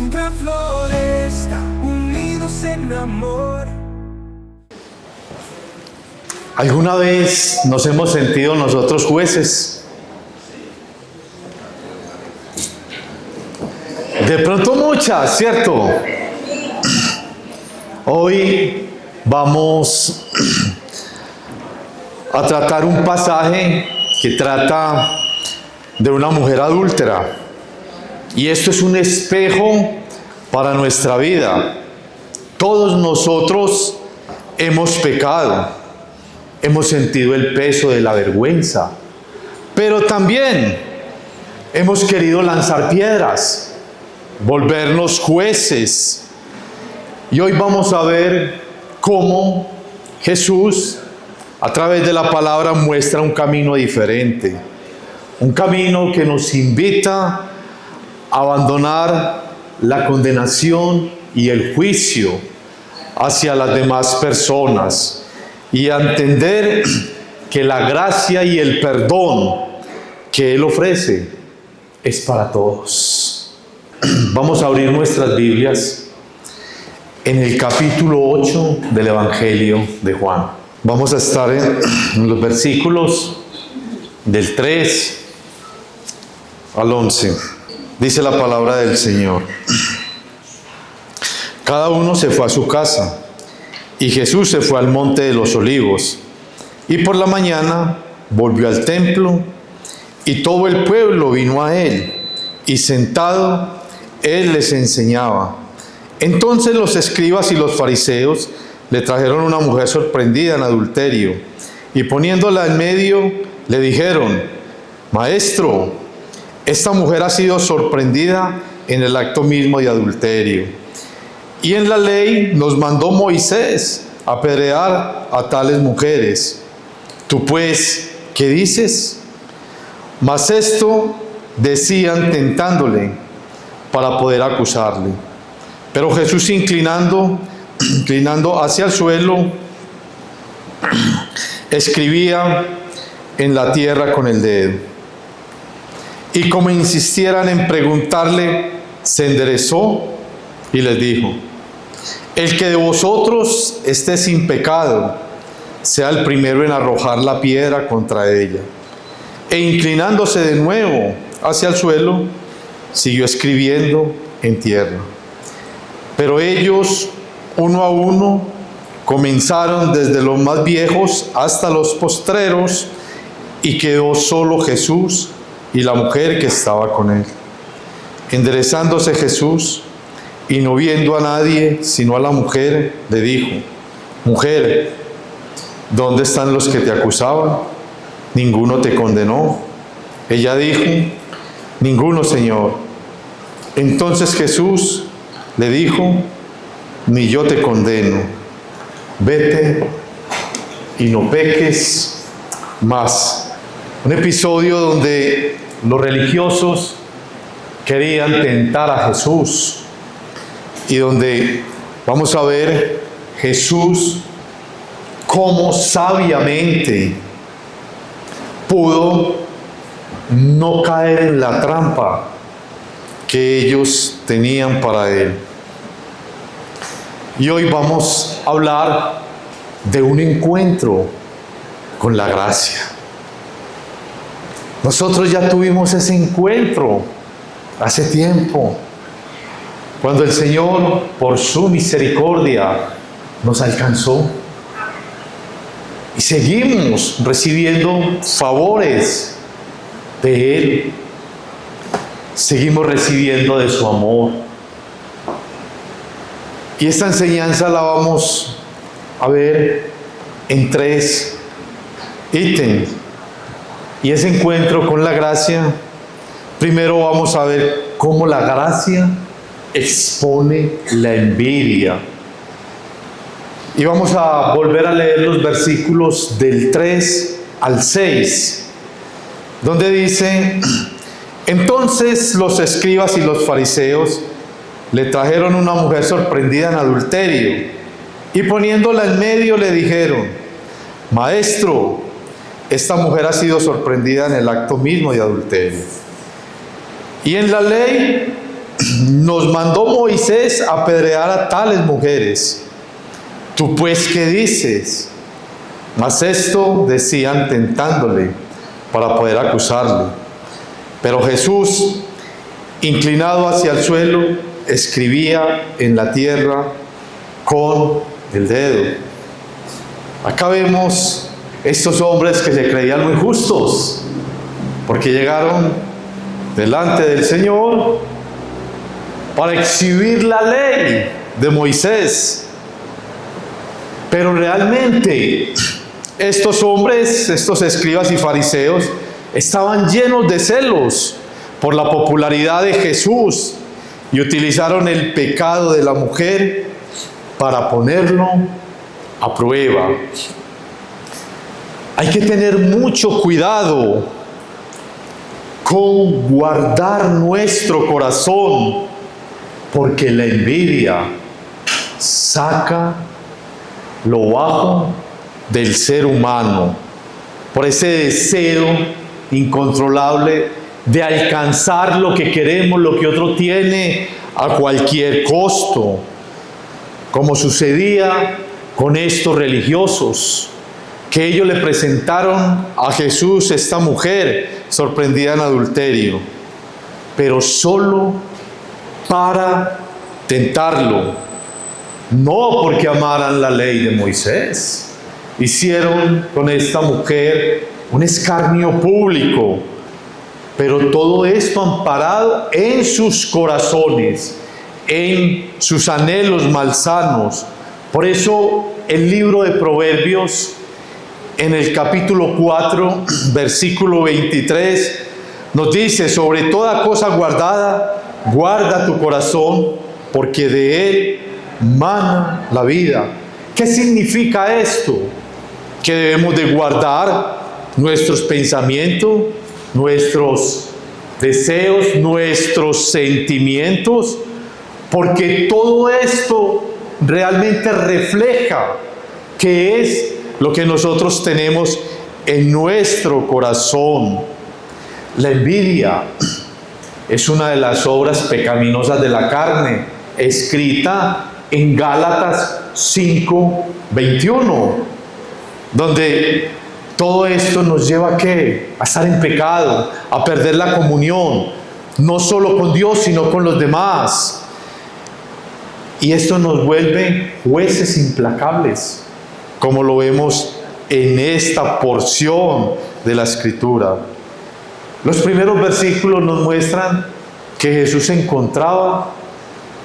siempre florezca, unidos en amor. ¿Alguna vez nos hemos sentido nosotros jueces? De pronto muchas, ¿cierto? Hoy vamos a tratar un pasaje que trata de una mujer adúltera. Y esto es un espejo para nuestra vida. Todos nosotros hemos pecado, hemos sentido el peso de la vergüenza, pero también hemos querido lanzar piedras, volvernos jueces. Y hoy vamos a ver cómo Jesús, a través de la palabra, muestra un camino diferente. Un camino que nos invita a abandonar la condenación y el juicio hacia las demás personas y a entender que la gracia y el perdón que Él ofrece es para todos. Vamos a abrir nuestras Biblias en el capítulo 8 del Evangelio de Juan. Vamos a estar en los versículos del 3 al 11. Dice la palabra del Señor. Cada uno se fue a su casa, y Jesús se fue al monte de los Olivos, y por la mañana volvió al templo, y todo el pueblo vino a él, y sentado, él les enseñaba. Entonces los escribas y los fariseos le trajeron una mujer sorprendida en adulterio, y poniéndola en medio, le dijeron: Maestro, esta mujer ha sido sorprendida en el acto mismo de adulterio. Y en la ley nos mandó Moisés apedrear a tales mujeres. Tú pues, ¿qué dices? Mas esto decían tentándole para poder acusarle. Pero Jesús, inclinando hacia el suelo, escribía en la tierra con el dedo. Y como insistieran en preguntarle, se enderezó y les dijo: el que de vosotros esté sin pecado, sea el primero en arrojar la piedra contra ella. E inclinándose de nuevo hacia el suelo, siguió escribiendo en tierra. Pero ellos, uno a uno, comenzaron desde los más viejos hasta los postreros, y quedó solo Jesús y la mujer que estaba con él. Enderezándose Jesús, y no viendo a nadie sino a la mujer, le dijo: Mujer, ¿dónde están los que te acusaban? ¿Ninguno te condenó? Ella dijo: Ninguno, Señor. Entonces Jesús le dijo: Ni yo te condeno. Vete y no peques más. Un episodio donde los religiosos querían tentar a Jesús y donde vamos a ver Jesús cómo sabiamente pudo no caer en la trampa que ellos tenían para él. Y hoy vamos a hablar de un encuentro con la gracia. Nosotros ya tuvimos ese encuentro hace tiempo, cuando el Señor, por su misericordia, nos alcanzó. Y seguimos recibiendo favores de Él. Seguimos recibiendo de su amor. Y esta enseñanza la vamos a ver en 3 ítems. Y ese encuentro con la gracia, primero vamos a ver cómo la gracia expone la envidia. Y vamos a volver a leer los versículos del 3 al 6, donde dice: Entonces los escribas y los fariseos le trajeron una mujer sorprendida en adulterio, y poniéndola en medio le dijeron: Maestro, esta mujer ha sido sorprendida en el acto mismo de adulterio. Y en la ley nos mandó Moisés a apedrear a tales mujeres. ¿Tú pues qué dices? Mas esto decían tentándole para poder acusarle. Pero Jesús, inclinado hacia el suelo, escribía en la tierra con el dedo. Acá vemos estos hombres que se creían muy justos, porque llegaron delante del Señor para exhibir la ley de Moisés. Pero realmente estos hombres, estos escribas y fariseos, estaban llenos de celos por la popularidad de Jesús y utilizaron el pecado de la mujer para ponerlo a prueba. Hay que tener mucho cuidado con guardar nuestro corazón, porque la envidia saca lo bajo del ser humano, por ese deseo incontrolable de alcanzar lo que queremos, lo que otro tiene, a cualquier costo, como sucedía con estos religiosos, que ellos le presentaron a Jesús esta mujer sorprendida en adulterio, pero solo para tentarlo, no porque amaran la ley de Moisés. Hicieron con esta mujer un escarnio público, pero todo esto amparado en sus corazones, en sus anhelos malsanos. Por eso el libro de Proverbios, en el capítulo 4, versículo 23, nos dice: sobre toda cosa guardada, guarda tu corazón, porque de él mana la vida. ¿Qué significa esto? Que debemos de guardar nuestros pensamientos, nuestros deseos, nuestros sentimientos, porque todo esto realmente refleja qué es lo que nosotros tenemos en nuestro corazón. La envidia es una de las obras pecaminosas de la carne, escrita en Gálatas 5:21, donde todo esto nos lleva ¿a qué? A estar en pecado, a perder la comunión, no solo con Dios, sino con los demás. Y esto nos vuelve jueces implacables, como lo vemos en esta porción de la Escritura. Los primeros versículos nos muestran que Jesús se encontraba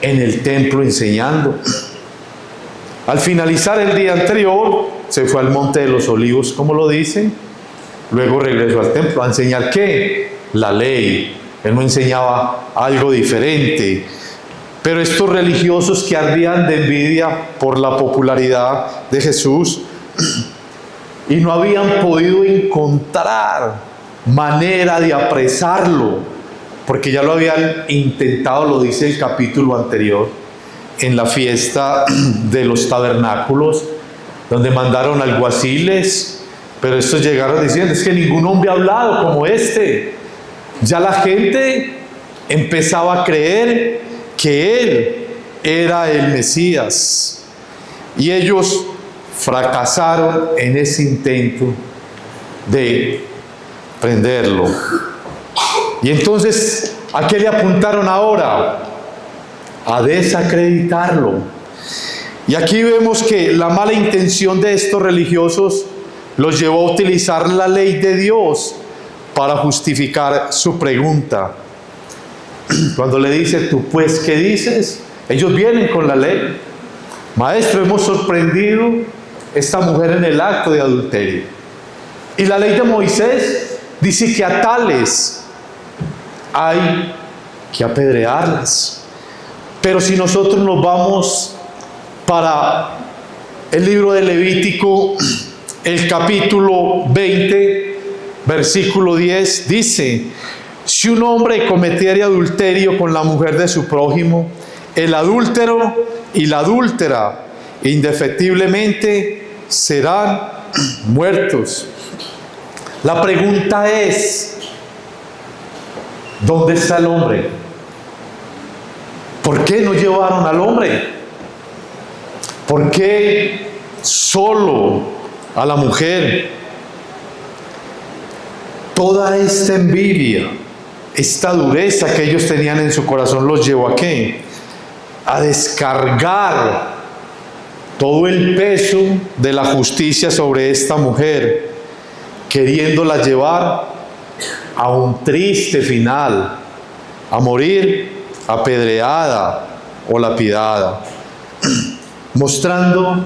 en el templo enseñando. Al finalizar el día anterior, se fue al Monte de los Olivos, como lo dice. Luego regresó al templo a enseñar ¿qué? La ley. Él no enseñaba algo diferente. Pero estos religiosos que ardían de envidia por la popularidad de Jesús y no habían podido encontrar manera de apresarlo, porque ya lo habían intentado, lo dice el capítulo anterior, en la fiesta de los tabernáculos, donde mandaron alguaciles, pero estos llegaron diciendo: es que ningún hombre ha hablado como este. Ya la gente empezaba a creer que él era el Mesías, y ellos fracasaron en ese intento de prenderlo. Y entonces, ¿a qué le apuntaron ahora? A desacreditarlo. Y aquí vemos que la mala intención de estos religiosos los llevó a utilizar la ley de Dios para justificar su pregunta. Cuando le dice: ¿tú pues qué dices? Ellos vienen con la ley. Maestro, hemos sorprendido esta mujer en el acto de adulterio. Y la ley de Moisés dice que a tales hay que apedrearlas. Pero si nosotros nos vamos para el libro de Levítico, el capítulo 20, versículo 10, dice: si un hombre cometiere adulterio con la mujer de su prójimo, el adúltero y la adúltera indefectiblemente serán muertos. La pregunta es: ¿dónde está el hombre? ¿por qué no llevaron al hombre? ¿Por qué solo a la mujer? Toda esta envidia, esta dureza que ellos tenían en su corazón los llevó ¿a qué? A descargar todo el peso de la justicia sobre esta mujer, queriéndola llevar a un triste final, a morir apedreada o lapidada, mostrando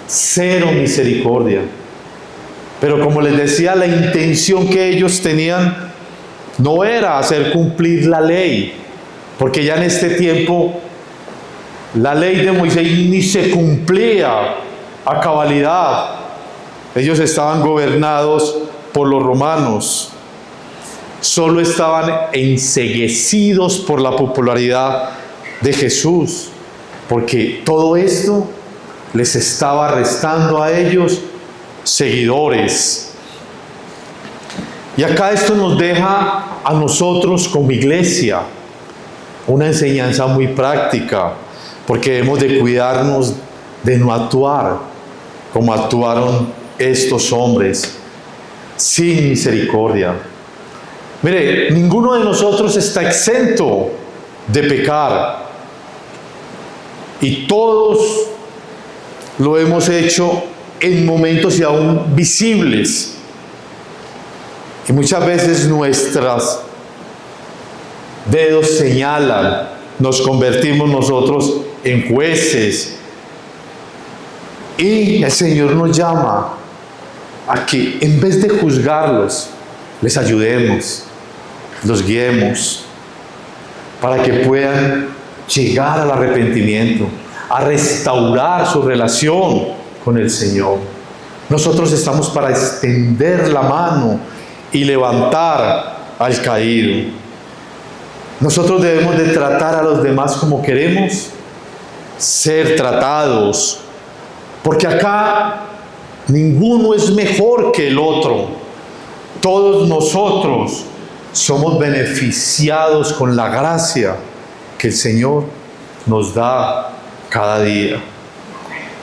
cero misericordia. Pero como les decía, la intención que ellos tenían no era hacer cumplir la ley, porque ya en este tiempo la ley de Moisés ni se cumplía a cabalidad. Ellos estaban gobernados por los romanos. Solo estaban enceguecidos por la popularidad de Jesús, porque todo esto les estaba restando a ellos seguidores. Y acá esto nos deja a nosotros como iglesia una enseñanza muy práctica, porque debemos de cuidarnos de no actuar como actuaron estos hombres, sin misericordia. Mire, ninguno de nosotros está exento de pecar, y todos lo hemos hecho en momentos y aún visibles. Y muchas veces nuestros dedos señalan, nos convertimos nosotros en jueces. Y el Señor nos llama a que en vez de juzgarlos, les ayudemos, los guiemos, para que puedan llegar al arrepentimiento, a restaurar su relación con el Señor. Nosotros estamos para extender la mano y levantar al caído. Nosotros debemos de tratar a los demás como queremos ser tratados, porque acá ninguno es mejor que el otro. Todos nosotros somos beneficiados con la gracia que el Señor nos da cada día.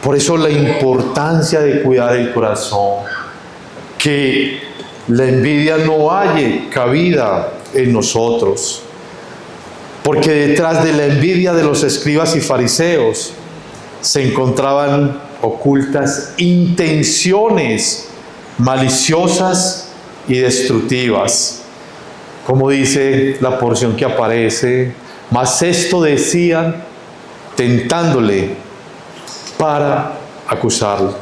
Por eso la importancia de cuidar el corazón, que la envidia no halle cabida en nosotros. Porque detrás de la envidia de los escribas y fariseos se encontraban ocultas intenciones maliciosas y destructivas. Como dice la porción que aparece, mas esto decían tentándole para acusarlo.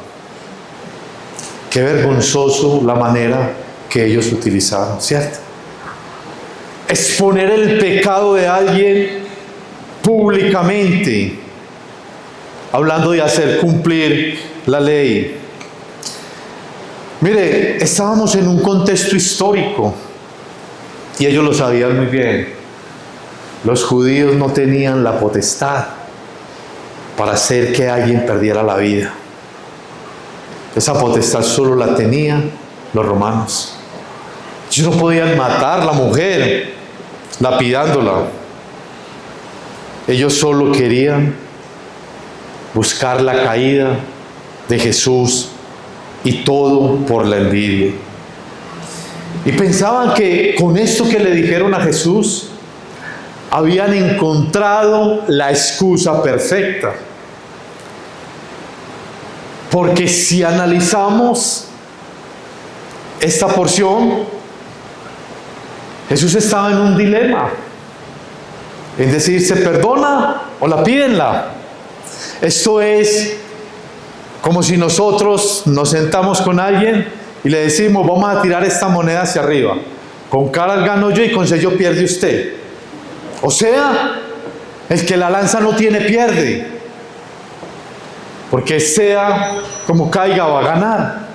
Qué vergonzoso la manera que ellos utilizaron, ¿cierto? Exponer el pecado de alguien públicamente, hablando de hacer cumplir la ley. Mire, estábamos en un contexto histórico y ellos lo sabían muy bien. Los judíos no tenían la potestad para hacer que alguien perdiera la vida. Esa potestad solo la tenían los romanos. Ellos no podían matar a la mujer lapidándola. Ellos solo querían buscar la caída de Jesús, y todo por la envidia. Y pensaban que con esto que le dijeron a Jesús habían encontrado la excusa perfecta. Porque si analizamos esta porción, Jesús estaba en un dilema. Es decir, ¿se perdona o la pídenla? Esto es como si nosotros nos sentamos con alguien y le decimos, vamos a tirar esta moneda hacia arriba. Con caras gano yo y con sello pierde usted. O sea, el que la lanza no tiene pierde. Porque sea como caiga va a ganar.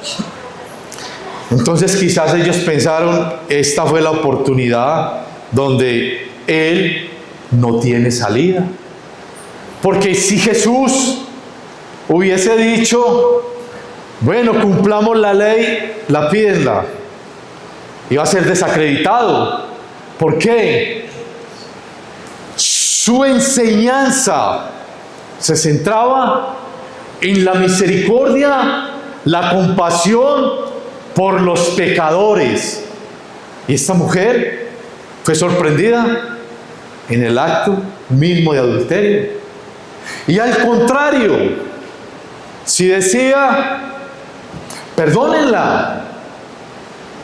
Entonces quizás ellos pensaron, esta fue la oportunidad donde él no tiene salida. Porque si Jesús hubiese dicho, bueno, cumplamos la ley, la pídenla, iba a ser desacreditado. ¿Por qué? Su enseñanza se centraba en la misericordia, la compasión por los pecadores. Y esta mujer fue sorprendida en el acto mismo de adulterio. Y al contrario, si decía, perdónenla,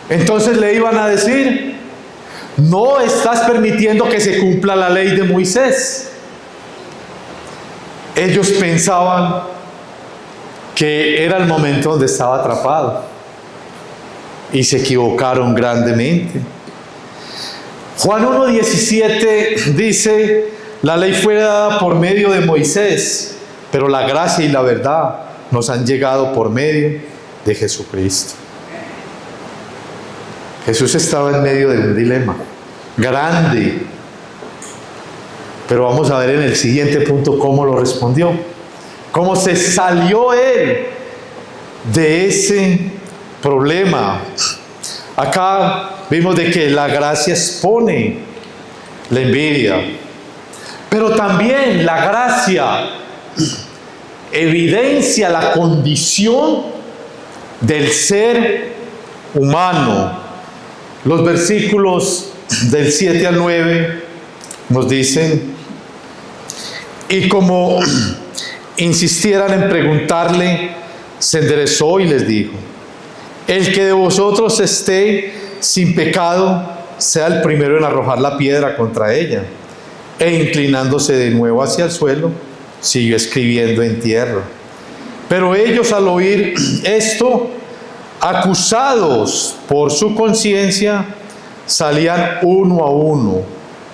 entonces le iban a decir, no estás permitiendo que se cumpla la ley de Moisés. Ellos pensaban que era el momento donde estaba atrapado y se equivocaron grandemente. Juan 1:17 dice, la ley fue dada por medio de Moisés, pero la gracia y la verdad nos han llegado por medio de Jesucristo. Jesús estaba en medio de un dilema grande, pero vamos a ver en el siguiente punto cómo lo respondió, cómo se salió él de ese problema. Acá vimos de que la gracia expone la envidia, pero también la gracia evidencia la condición del ser humano. Los versículos del 7 al 9 nos dicen, y como insistieran en preguntarle, se enderezó y les dijo, el que de vosotros esté sin pecado, sea el primero en arrojar la piedra contra ella. E inclinándose de nuevo hacia el suelo, siguió escribiendo en tierra. Pero ellos, al oír esto, acusados por su conciencia, salían uno a uno,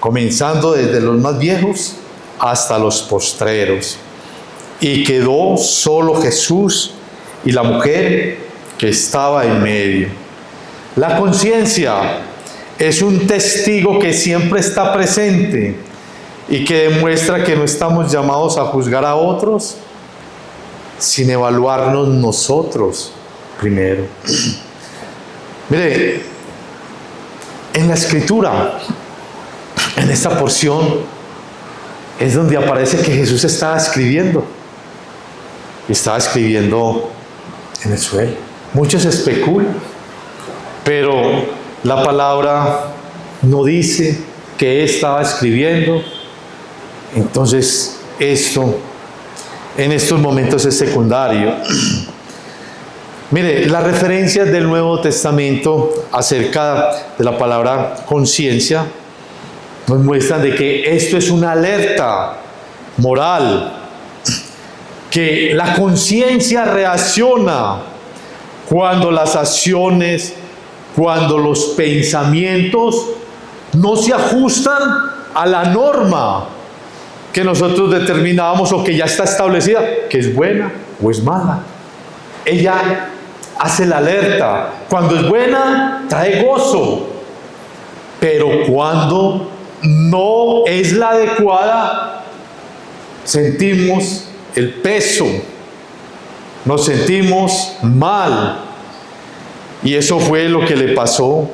comenzando desde los más viejos hasta los postreros. Y quedó solo Jesús y la mujer que estaba en medio. La conciencia es un testigo que siempre está presente y que demuestra que no estamos llamados a juzgar a otros sin evaluarnos nosotros primero. Mire, en la Escritura, en esta porción, es donde aparece que Jesús estaba escribiendo. Y estaba escribiendo en el suelo. Muchos especulan, pero la palabra no dice que estaba escribiendo. Entonces, esto en estos momentos es secundario. Mire, las referencias del Nuevo Testamento acerca de la palabra conciencia nos muestran de que esto es una alerta moral, que la conciencia reacciona cuando las acciones, cuando los pensamientos no se ajustan a la norma que nosotros determinábamos o que ya está establecida, que es buena o es mala. Ella hace la alerta. Cuando es buena, trae gozo. Pero cuando no es la adecuada, sentimos el peso, nos sentimos mal. Y eso fue lo que le pasó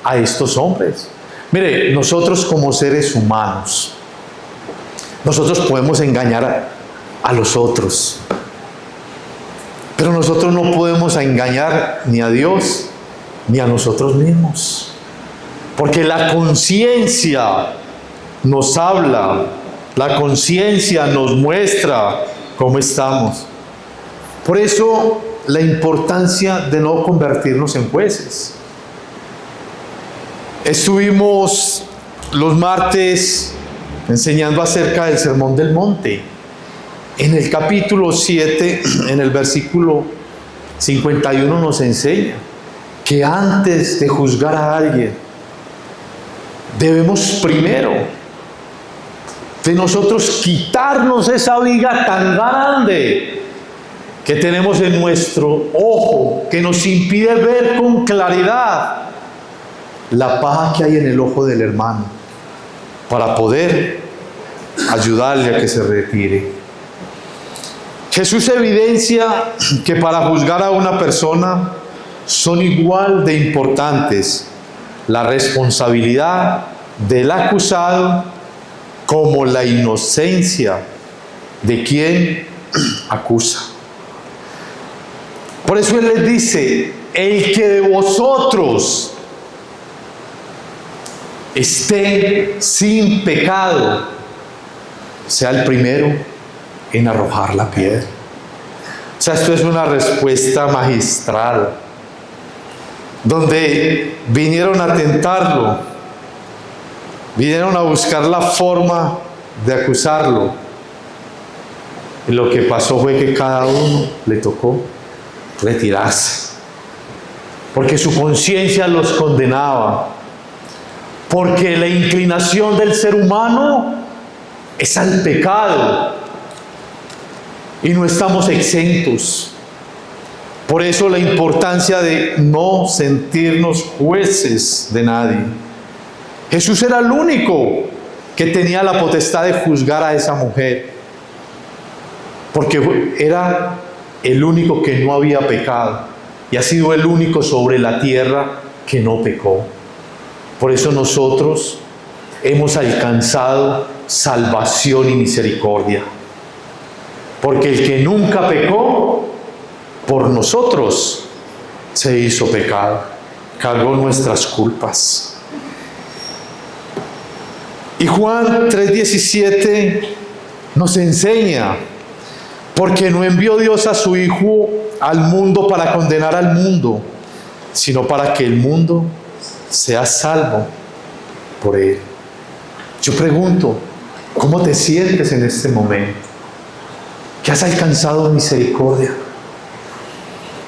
a estos hombres. Mire, nosotros como seres humanos, nosotros podemos engañar a los otros, pero nosotros no podemos engañar ni a Dios ni a nosotros mismos, porque la conciencia nos habla, la conciencia nos muestra cómo estamos. Por eso la importancia de no convertirnos en jueces. Estuvimos los martes enseñando acerca del Sermón del Monte. En el capítulo 7, en el versículo 51 nos enseña que antes de juzgar a alguien, debemos primero de nosotros quitarnos esa viga tan grande que tenemos en nuestro ojo, que nos impide ver con claridad la paja que hay en el ojo del hermano, para poder ayudarle a que se retire. Jesús evidencia que para juzgar a una persona son igual de importantes la responsabilidad del acusado como la inocencia de quien acusa. Por eso Él les dice: el que de vosotros esté sin pecado, sea el primero en arrojar la piedra. O sea, esto es una respuesta magistral, donde vinieron a tentarlo, vinieron a buscar la forma de acusarlo. Y lo que pasó fue que cada uno le tocó retirarse, porque su conciencia los condenaba, porque la inclinación del ser humano es al pecado y no estamos exentos. Por eso la importancia de no sentirnos jueces de nadie. Jesús era el único que tenía la potestad de juzgar a esa mujer, porque era el único que no había pecado y ha sido el único sobre la tierra que no pecó. Por eso nosotros hemos alcanzado salvación y misericordia, porque el que nunca pecó, por nosotros se hizo pecado, cargó nuestras culpas. Y Juan 3:17 nos enseña: porque no envió Dios a su Hijo al mundo para condenar al mundo, sino para que el mundo sea salvo por Él. Yo pregunto, ¿cómo te sientes en este momento? ¿Que has alcanzado misericordia?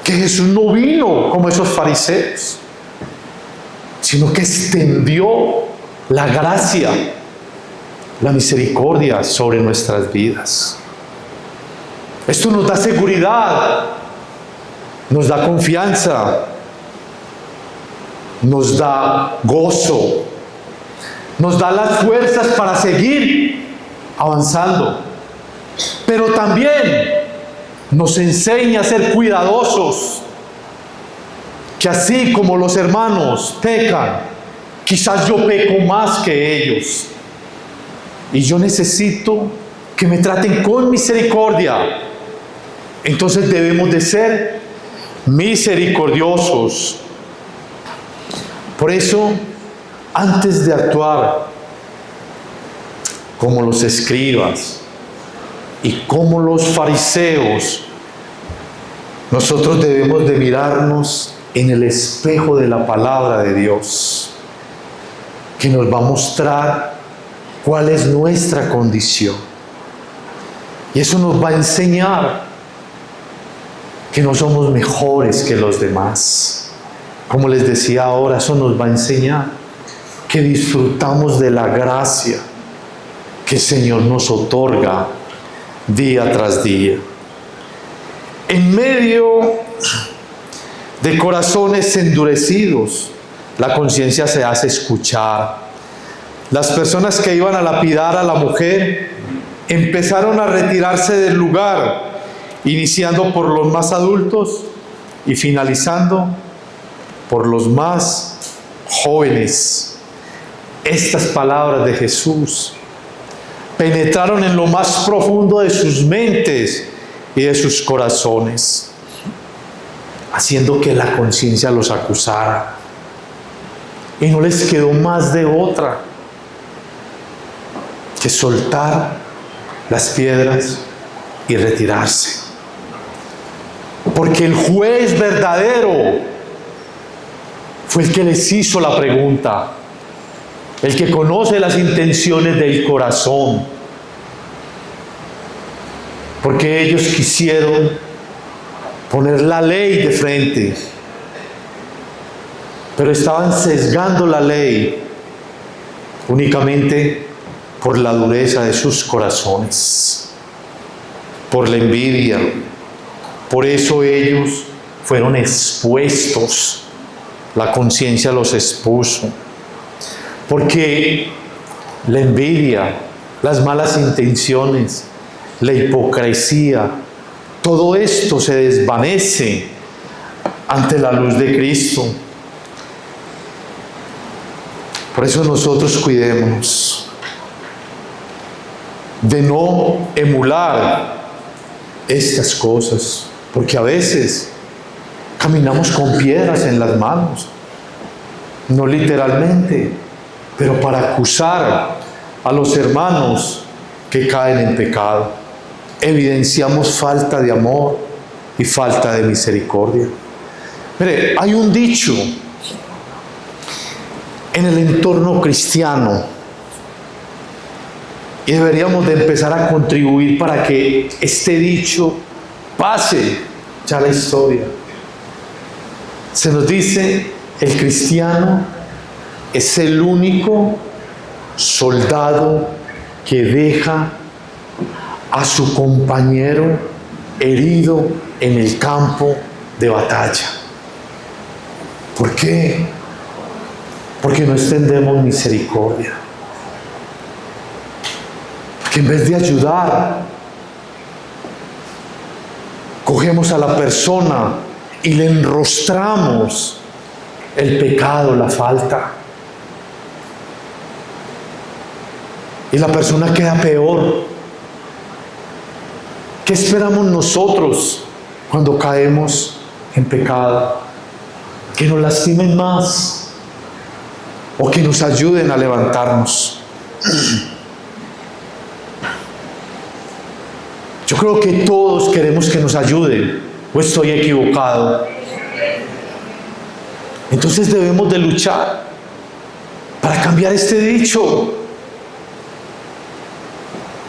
Que Jesús no vino como esos fariseos, sino que extendió la gracia, la misericordia sobre nuestras vidas. Esto nos da seguridad, nos da confianza, nos da gozo, nos da las fuerzas para seguir avanzando. Pero también nos enseña a ser cuidadosos, que así como los hermanos pecan, quizás yo peco más que ellos, y yo necesito que me traten con misericordia. Entonces debemos de ser misericordiosos. Por eso, antes de actuar como los escribas y como los fariseos, nosotros debemos de mirarnos en el espejo de la palabra de Dios, que nos va a mostrar cuál es nuestra condición. Y eso nos va a enseñar que no somos mejores que los demás. Como les decía ahora, eso nos va a enseñar que disfrutamos de la gracia que el Señor nos otorga día tras día. En medio de corazones endurecidos, la conciencia se hace escuchar. Las personas que iban a lapidar a la mujer empezaron a retirarse del lugar, iniciando por los más adultos y finalizando por los más jóvenes. Estas palabras de Jesús penetraron en lo más profundo de sus mentes y de sus corazones, haciendo que la conciencia los acusara. Y no les quedó más de otra que soltar las piedras y retirarse. Porque el juez verdadero fue el que les hizo la pregunta, el que conoce las intenciones del corazón. Porque ellos quisieron poner la ley de frente, pero estaban sesgando la ley únicamente por la dureza de sus corazones, por la envidia. Por eso ellos fueron expuestos, la conciencia los expuso, porque la envidia, las malas intenciones, la hipocresía, todo esto se desvanece ante la luz de Cristo. Por eso nosotros cuidémonos, de no emular estas cosas, porque a veces caminamos con piedras en las manos, no literalmente, pero para acusar a los hermanos que caen en pecado. Evidenciamos falta de amor y falta de misericordia. Mire, hay un dicho en el entorno cristiano y deberíamos de empezar a contribuir para que este dicho pase ya a la historia. Se nos dice, el cristiano es el único soldado que deja a su compañero herido en el campo de batalla. ¿Por qué? Porque no extendemos misericordia. Porque en vez de ayudar, cogemos a la persona y le enrostramos el pecado, la falta. Y la persona queda peor. ¿Qué esperamos nosotros cuando caemos en pecado? Que nos lastimen más o que nos ayuden a levantarnos. Yo creo que todos queremos que nos ayuden, ¿o estoy equivocado? Entonces debemos de luchar para cambiar este dicho,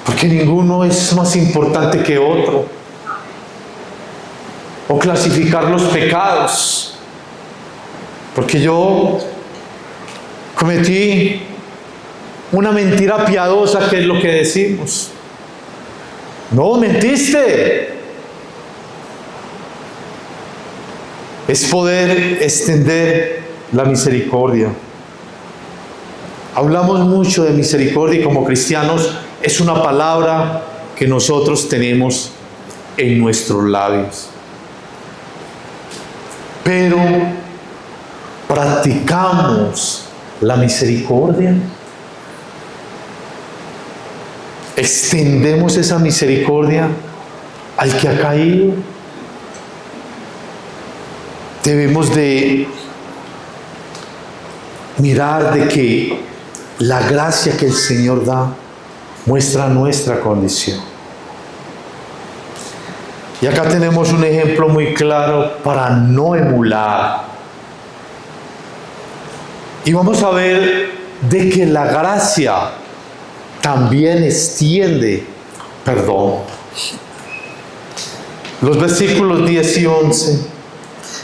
porque ninguno es más importante que otro, o clasificar los pecados, porque yo cometí una mentira piadosa, que es lo que decimos. No, mentiste. Es poder extender la misericordia. Hablamos mucho de misericordia y como cristianos es una palabra que nosotros tenemos en nuestros labios. Pero ¿practicamos la misericordia? ¿Extendemos esa misericordia al que ha caído? Debemos de mirar de que la gracia que el Señor da muestra nuestra condición. Y acá tenemos un ejemplo muy claro para no emular. Y vamos a ver de que la gracia también extiende perdón. Los versículos 10 y 11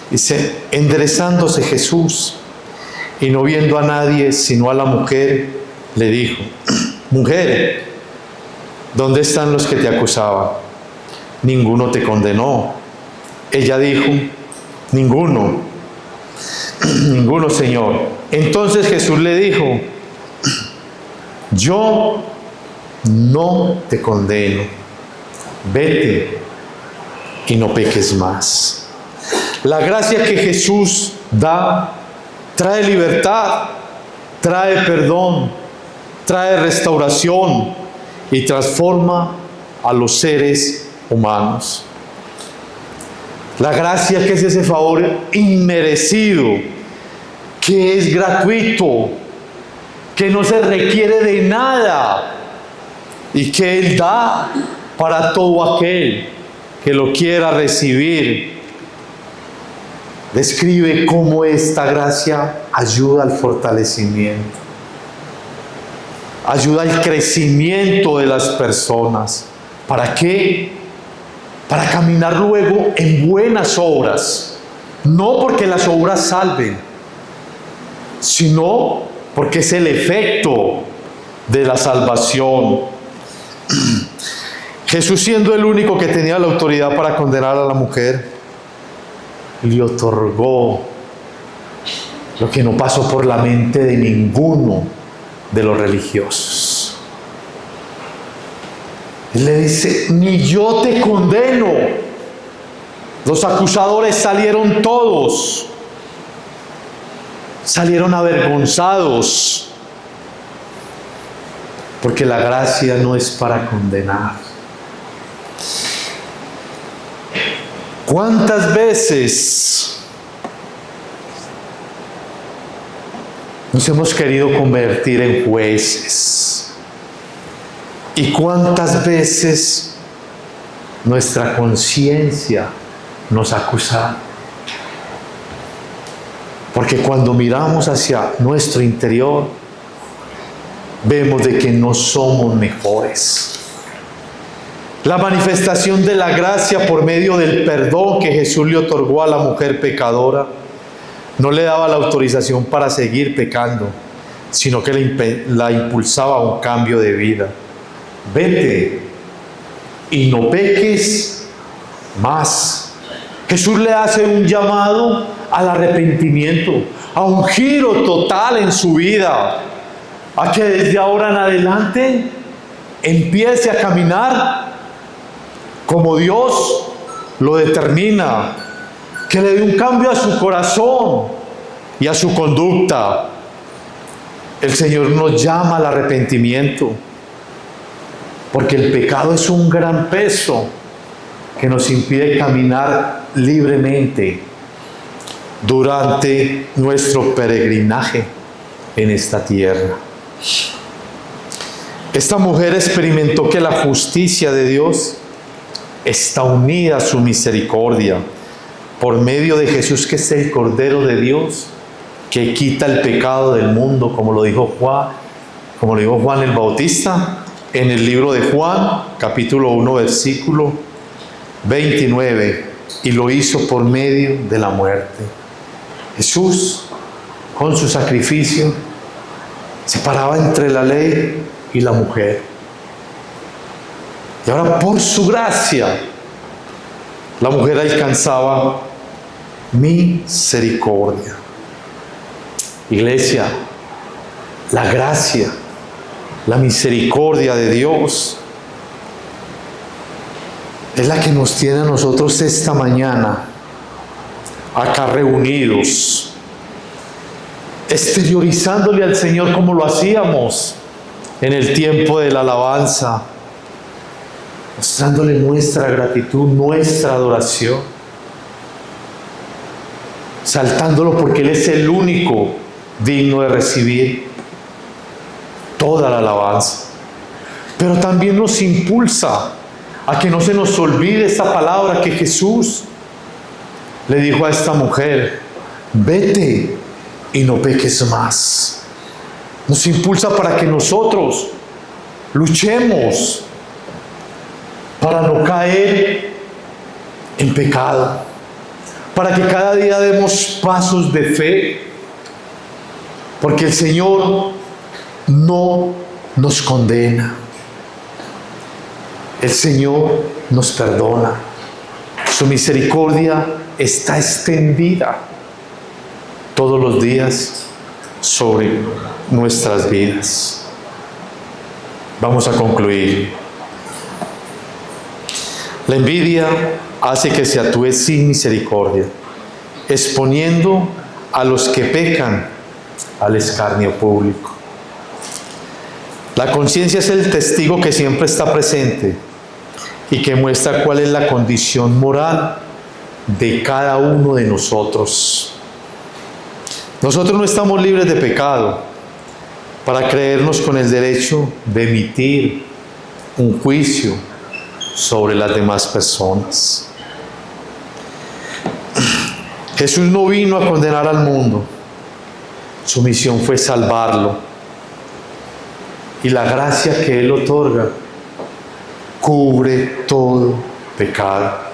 dice: enderezándose Jesús y no viendo a nadie sino a la mujer, le dijo: mujer, ¿dónde están los que te acusaban? Ninguno te condenó. Ella dijo: ninguno, ninguno, Señor. Entonces Jesús le dijo: yo no te condeno, vete y no peques más. La gracia que Jesús da trae libertad, trae perdón, trae restauración y transforma a los seres humanos. La gracia que es ese favor inmerecido, que es gratuito, que no se requiere de nada y que Él da para todo aquel que lo quiera recibir. Describe cómo esta gracia ayuda al fortalecimiento, ayuda al crecimiento de las personas. ¿Para qué? Para caminar luego en buenas obras, no porque las obras salven, sino porque es el efecto de la salvación. Jesús, siendo el único que tenía la autoridad para condenar a la mujer, le otorgó lo que no pasó por la mente de ninguno de los religiosos. Él le dice: ni yo te condeno. Los acusadores salieron todos, salieron avergonzados. porque la gracia no es para condenar. ¿Cuántas veces nos hemos querido convertir en jueces? ¿Y cuántas veces nuestra conciencia nos acusa? Porque cuando miramos hacia nuestro interior, vemos de que no somos mejores. La manifestación de la gracia por medio del perdón que Jesús le otorgó a la mujer pecadora no le daba la autorización para seguir pecando, sino que la impulsaba a un cambio de vida. Vete y no peques más. Jesús le hace un llamado al arrepentimiento, a un giro total en su vida, a que desde ahora en adelante empiece a caminar como Dios lo determina, que le dé un cambio a su corazón y a su conducta. El Señor nos llama al arrepentimiento, porque el pecado es un gran peso que nos impide caminar libremente durante nuestro peregrinaje en esta tierra. Esta mujer experimentó que la justicia de Dios está unida a su misericordia por medio de Jesús, que es el Cordero de Dios, que quita el pecado del mundo, como lo dijo Juan el Bautista en el libro de Juan, capítulo 1, versículo 29, y lo hizo por medio de la muerte. Jesús, con su sacrificio, separaba entre la ley y la mujer. Y ahora, por su gracia, la mujer alcanzaba misericordia. Iglesia, la gracia, la misericordia de Dios es la que nos tiene a nosotros esta mañana acá reunidos, exteriorizándole al Señor como lo hacíamos en el tiempo de la alabanza, mostrándole nuestra gratitud, nuestra adoración, exaltándolo porque Él es el único digno de recibir toda la alabanza. Pero también nos impulsa a que no se nos olvide esta palabra que Jesús le dijo a esta mujer: vete y no peques más. Nos impulsa para que nosotros luchemos para no caer en pecado, para que cada día demos pasos de fe, porque el Señor no nos condena, el Señor nos perdona, su misericordia está extendida todos los días sobre nuestras vidas. Vamos a concluir. La envidia hace que se actúe sin misericordia, exponiendo a los que pecan al escarnio público. La conciencia es el testigo que siempre está presente y que muestra cuál es la condición moral de cada uno de nosotros. Nosotros no estamos libres de pecado para creernos con el derecho de emitir un juicio sobre las demás personas. Jesús no vino a condenar al mundo, su misión fue salvarlo, y la gracia que Él otorga cubre todo pecado.